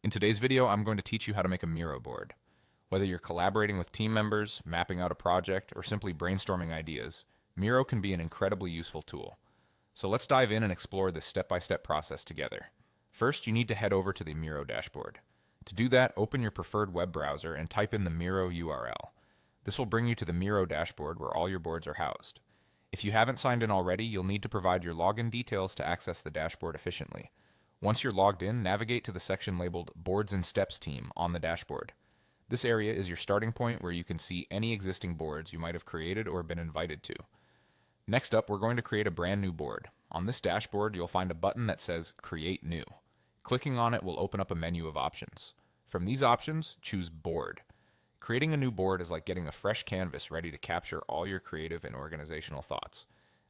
In today's video, I'm going to teach you how to make a Miro board. Whether you're collaborating with team members, mapping out a project, or simply brainstorming ideas, Miro can be an incredibly useful tool. So let's dive in and explore this step-by-step process together. First, you need to head over to the Miro dashboard. To do that, open your preferred web browser and type in the Miro URL. This will bring you to the Miro dashboard where all your boards are housed. If you haven't signed in already, you'll need to provide your login details to access the dashboard efficiently. Once you're logged in, navigate to the section labeled Boards and Steps Team on the dashboard. This area is your starting point where you can see any existing boards you might have created or been invited to. Next up, we're going to create a brand new board. On this dashboard, you'll find a button that says Create New. Clicking on it will open up a menu of options. From these options, choose Board. Creating a new board is like getting a fresh canvas ready to capture all your creative and organizational thoughts.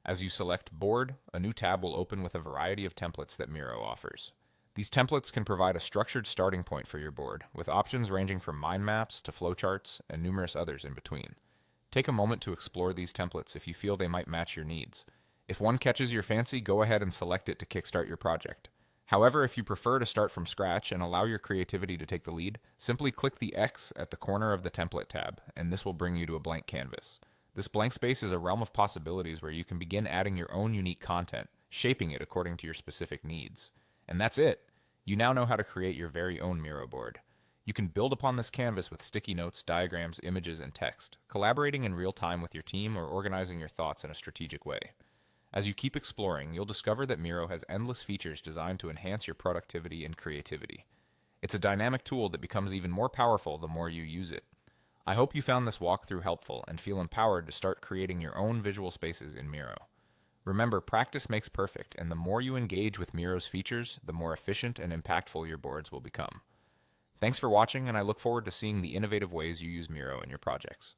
As you select Board, a new tab will open with a variety of templates that Miro offers. These templates can provide a structured starting point for your board, with options ranging from mind maps to flowcharts and numerous others in between. Take a moment to explore these templates if you feel they might match your needs. If one catches your fancy, go ahead and select it to kickstart your project. However, if you prefer to start from scratch and allow your creativity to take the lead, simply click the X at the corner of the Template tab, and this will bring you to a blank canvas. This blank space is a realm of possibilities where you can begin adding your own unique content, shaping it according to your specific needs. And that's it! You now know how to create your very own Miro board. You can build upon this canvas with sticky notes, diagrams, images, and text, collaborating in real time with your team or organizing your thoughts in a strategic way. As you keep exploring, you'll discover that Miro has endless features designed to enhance your productivity and creativity. It's a dynamic tool that becomes even more powerful the more you use it. I hope you found this walkthrough helpful and feel empowered to start creating your own visual spaces in Miro. Remember, practice makes perfect, and the more you engage with Miro's features, the more efficient and impactful your boards will become. Thanks for watching, and I look forward to seeing the innovative ways you use Miro in your projects.